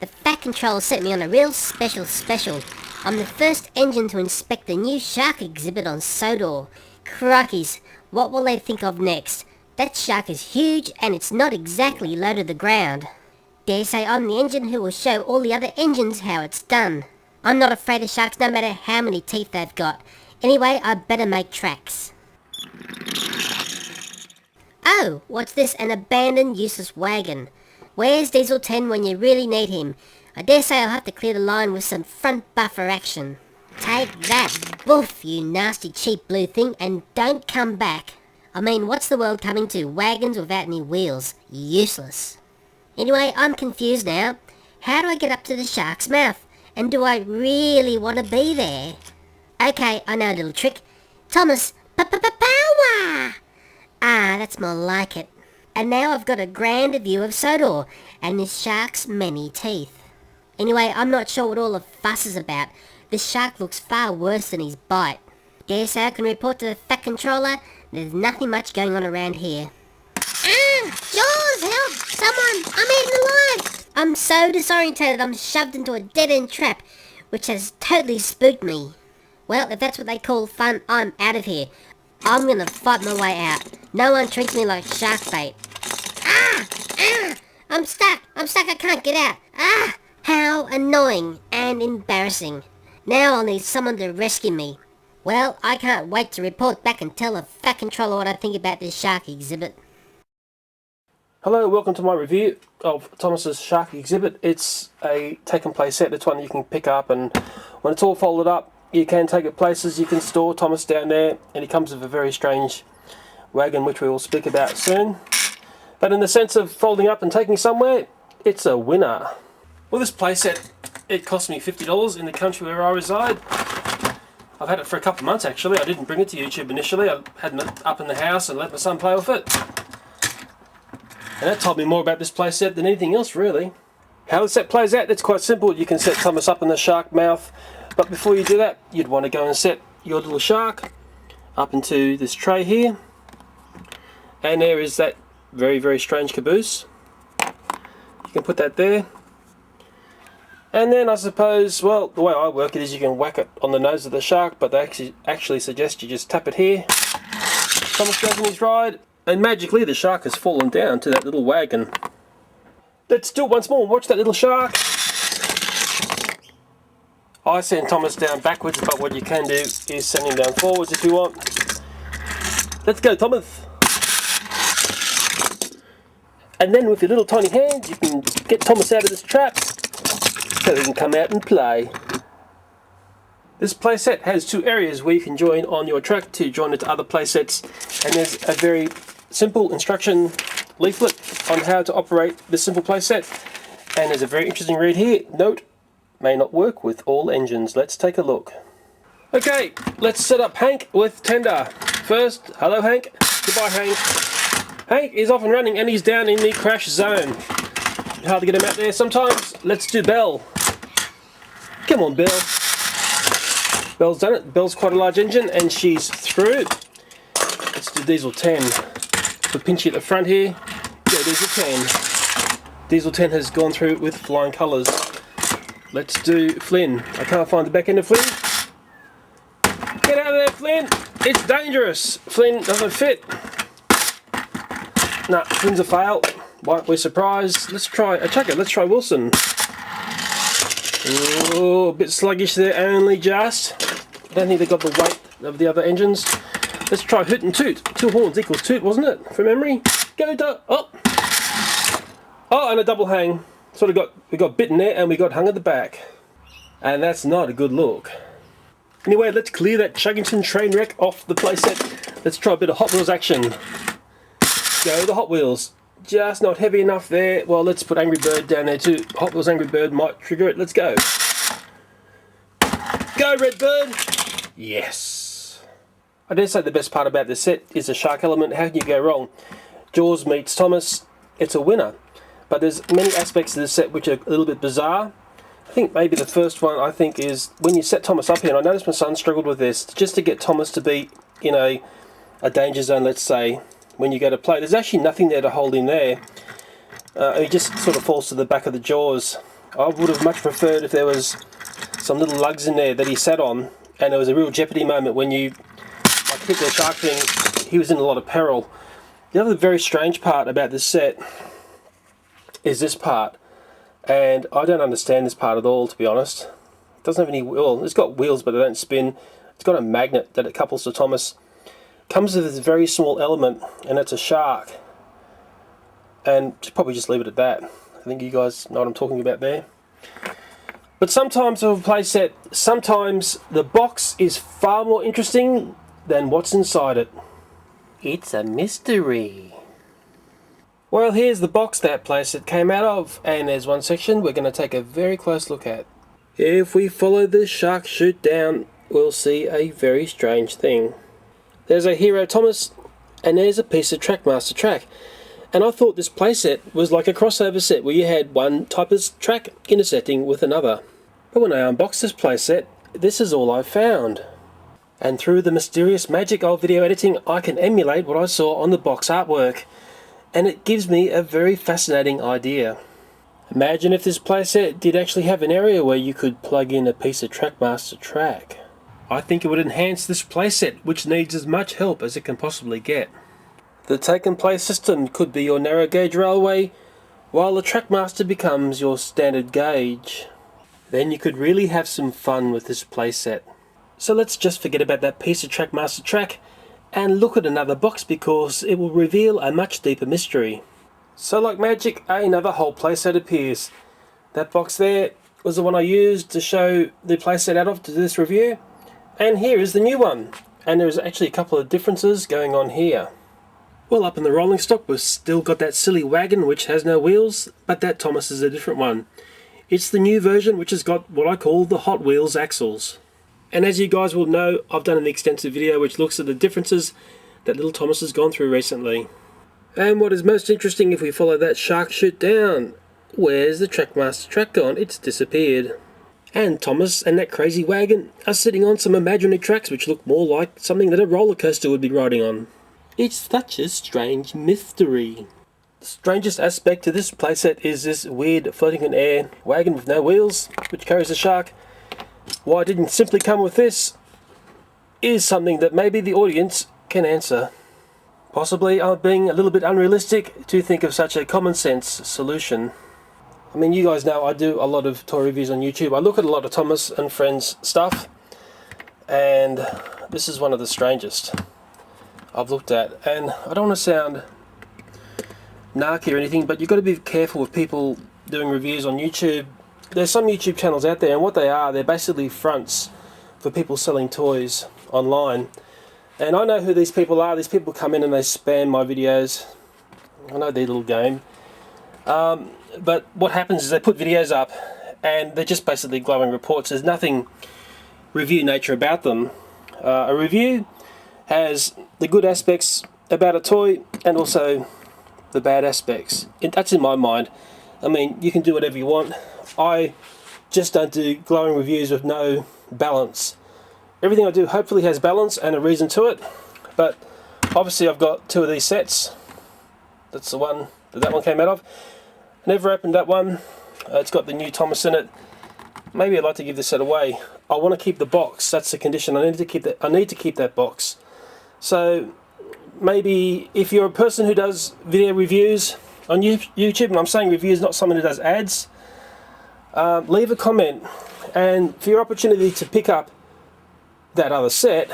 The Fat Control sent me on a real special. I'm the first engine to inspect the new shark exhibit on Sodor. Crikeys, what will they think of next? That shark is huge and it's not exactly low to the ground. Dare say I'm the engine who will show all the other engines how it's done. I'm not afraid of sharks no matter how many teeth they've got. Anyway, I better make tracks. Oh, what's this? An abandoned useless wagon. Where's Diesel 10 when you really need him? I dare say I'll have to clear the line with some front buffer action. Take that, boof, you nasty cheap blue thing, and don't come back. I mean, what's the world coming to? Wagons without any wheels. Useless. Anyway, I'm confused now. How do I get up to the shark's mouth? And do I really want to be there? Okay, I know a little trick. Thomas, power! Ah, that's more like it. And now I've got a grander view of Sodor, and this shark's many teeth. Anyway, I'm not sure what all the fuss is about. This shark looks far worse than his bite. Dare say I can report to the Fat Controller, there's nothing much going on around here. Ah! Jaws, help! Someone! I'm eaten alive! I'm so disorientated I'm shoved into a dead-end trap, which has totally spooked me. Well, if that's what they call fun, I'm out of here. I'm gonna fight my way out. No one treats me like shark bait. Ah! Ah! I'm stuck, I can't get out. Ah! How annoying and embarrassing. Now I'll need someone to rescue me. Well, I can't wait to report back and tell the Fat Controller what I think about this shark exhibit. Hello, welcome to my review of Thomas's shark exhibit. It's a take and play set. It's one you can pick up, and when it's all folded up, you can take it places. You can store Thomas down there, and he comes with a very strange wagon, which we will speak about soon. But in the sense of folding up and taking somewhere, it's a winner. Well, this playset, it cost me $50 in the country where I reside. I've had it for a couple of months actually. I didn't bring it to YouTube initially. I had it up in the house and let my son play with it. And that told me more about this playset than anything else really. How the set plays out, it's quite simple. You can set Thomas up in the shark mouth, but before you do that, you'd want to go and set your little shark up into this tray here. And there is that very strange caboose. You can put that there. And then I suppose, well, the way I work it is you can whack it on the nose of the shark, but they actually suggest you just tap it here. Thomas goes on his ride, and magically the shark has fallen down to that little wagon. Let's do it once more. Watch that little shark. I send Thomas down backwards, but what you can do is send him down forwards if you want. Let's go, Thomas. And then with your little tiny hands, you can get Thomas out of this trap, so he can come out and play. This playset has two areas where you can join on your track to join it to other playsets, and there's a very simple instruction leaflet on how to operate this simple playset, and there's a very interesting read here. Note, may not work with all engines. Let's take a look. Okay, let's set up Hank with Tender. First, hello Hank. Goodbye Hank. Hank is off and running and he's down in the crash zone. Hard to get him out there sometimes. Let's do Belle. Come on, Belle. Belle's done it. Belle's quite a large engine and she's through. Let's do Diesel 10. Put Pinchy at the front here. Go Diesel 10. Diesel 10 has gone through with flying colours. Let's do Flynn. I can't find the back end of Flynn. Get out of there, Flynn. It's dangerous. Flynn doesn't fit. Nah, Flynn's a fail. Won't be surprised. Let's try a chucker. Let's try Wilson. Oh, a bit sluggish there, only just. I don't think they got the weight of the other engines. Let's try Hoot and Toot. 2 horns equals Toot, wasn't it? From memory. Go to oh, and a double hang. So we got bitten there and we got hung at the back, and that's not a good look. Anyway, let's clear that Chuggington train wreck off the playset. Let's try a bit of Hot Wheels action. Go the Hot Wheels. Just not heavy enough there. Well, let's put Angry Bird down there too. Hot Wheels Angry Bird might trigger it. Let's go. Go Red Bird. Yes. I dare say the best part about this set is the shark element. How can you go wrong? Jaws meets Thomas. It's a winner. But there's many aspects of this set which are a little bit bizarre. I think maybe the first one is when you set Thomas up here, and I noticed my son struggled with this, just to get Thomas to be in a danger zone, let's say, when you go to play. There's actually nothing there to hold him there. He just sort of falls to the back of the jaws. I would have much preferred if there was some little lugs in there that he sat on, and there was a real jeopardy moment when you hit the shark thing. He was in a lot of peril. The other very strange part about this set is this part, and I don't understand this part at all, to be honest. It doesn't have any, well, it's got wheels but they don't spin. It's got a magnet that it couples to Thomas. Comes with this very small element, and it's a shark. And probably just leave it at that. I think you guys know what I'm talking about there. But sometimes with a playset, sometimes the box is far more interesting than what's inside it. It's a mystery. Well, here's the box that playset came out of, and there's one section we're going to take a very close look at. If we follow the shark chute down, we'll see a very strange thing. There's a hero Thomas, and there's a piece of TrackMaster track. And I thought this playset was like a crossover set where you had one type of track intersecting with another. But when I unboxed this playset, this is all I found. And through the mysterious magic of video editing, I can emulate what I saw on the box artwork. And it gives me a very fascinating idea. Imagine if this playset did actually have an area where you could plug in a piece of TrackMaster track. I think it would enhance this playset, which needs as much help as it can possibly get. The take and play system could be your narrow gauge railway, while the TrackMaster becomes your standard gauge. Then you could really have some fun with this playset. So let's just forget about that piece of TrackMaster track and look at another box, because it will reveal a much deeper mystery. So like magic, another whole playset appears. That box there was the one I used to show the playset out of to do this review. And here is the new one. And there's actually a couple of differences going on here. Well, up in the rolling stock we've still got that silly wagon which has no wheels, but that Thomas is a different one. It's the new version which has got what I call the Hot Wheels axles. And as you guys will know, I've done an extensive video which looks at the differences that little Thomas has gone through recently. And what is most interesting, if we follow that shark chute down, where's the TrackMaster track gone? It's disappeared. And Thomas and that crazy wagon are sitting on some imaginary tracks which look more like something that a roller coaster would be riding on. It's such a strange mystery. The strangest aspect to this playset is this weird floating in air wagon with no wheels, which carries a shark. Why it didn't simply come with this is something that maybe the audience can answer. Possibly I'm being a little bit unrealistic to think of such a common sense solution. I mean, you guys know I do a lot of toy reviews on YouTube. I look at a lot of Thomas and Friends stuff, and this is one of the strangest I've looked at. And I don't want to sound narky or anything, but you've got to be careful with people doing reviews on YouTube. There's some YouTube channels out there, and what they are, they're basically fronts for people selling toys online. And I know who these people are. These people come in and they spam my videos. I know their little game. But what happens is they put videos up and they're just basically glowing reports. There's nothing review nature about them. A review has the good aspects about a toy and also the bad aspects. That's in my mind. I mean, you can do whatever you want. I just don't do glowing reviews with no balance. Everything I do hopefully has balance and a reason to it. But obviously I've got two of these sets. That's the one that one came out of. Never opened that one. It's got the new Thomas in it. Maybe I'd like to give this set away. I want to keep the box. That's the condition. I need to keep that. I need to keep that box. So maybe if you're a person who does video reviews on YouTube, and I'm saying reviews, not someone who does ads, leave a comment. And for your opportunity to pick up that other set,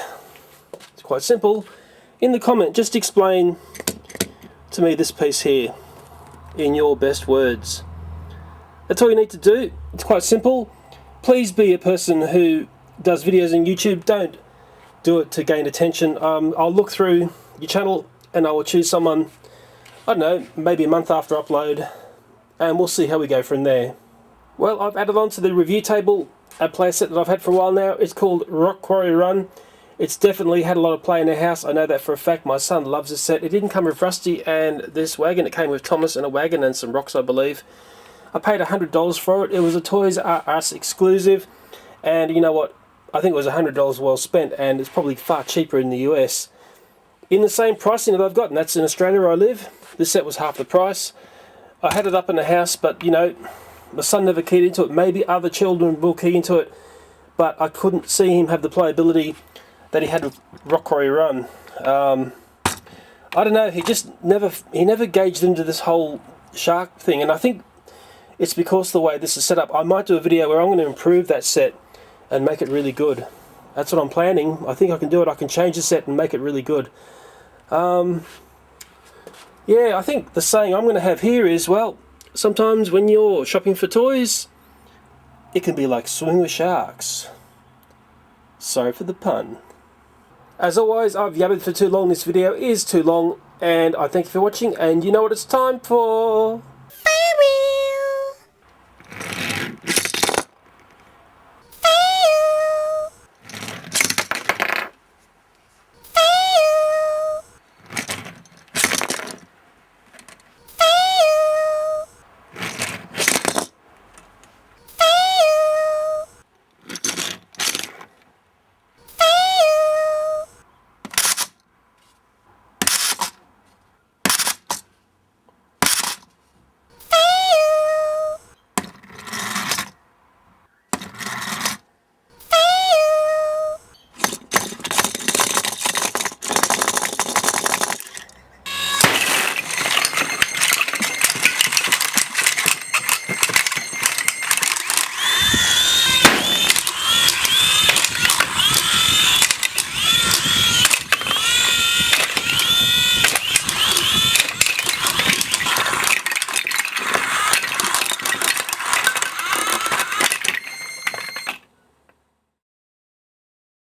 it's quite simple. In the comment, just explain to me this piece here in your best words. That's all you need to do. It's quite simple. Please be a person who does videos on YouTube. Don't do it to gain attention. I'll look through your channel and I will choose someone, I don't know, maybe a month after upload, and we'll see how we go from there. Well, I've added on to the review table a playset that I've had for a while now. It's called Rock Quarry Run. It's definitely had a lot of play in the house. I know that for a fact. My son loves this set. It didn't come with Rusty and this wagon. It came with Thomas and a wagon and some rocks, I believe. I paid $100 for it. It was a Toys R Us exclusive. And you know what? I think it was $100 well spent, and it's probably far cheaper in the US. In the same pricing that I've got, and that's in Australia where I live, this set was half the price. I had it up in the house, but you know, My son never keyed into it. Maybe other children will key into it, but I couldn't see him have the playability that he had with Rock Quarry Run. I don't know, he never gauged into this whole shark thing, and I think it's because the way this is set up. I might do a video where I'm going to improve that set and make it really good. That's what I'm planning. I think I can do it. I can change the set and make it really good. Yeah, I think the saying I'm going to have here is, well, sometimes when you're shopping for toys, it can be like swimming with sharks. Sorry for the pun. As always, I've yabbered for too long. This video is too long, and I thank you for watching, and you know what it's time for.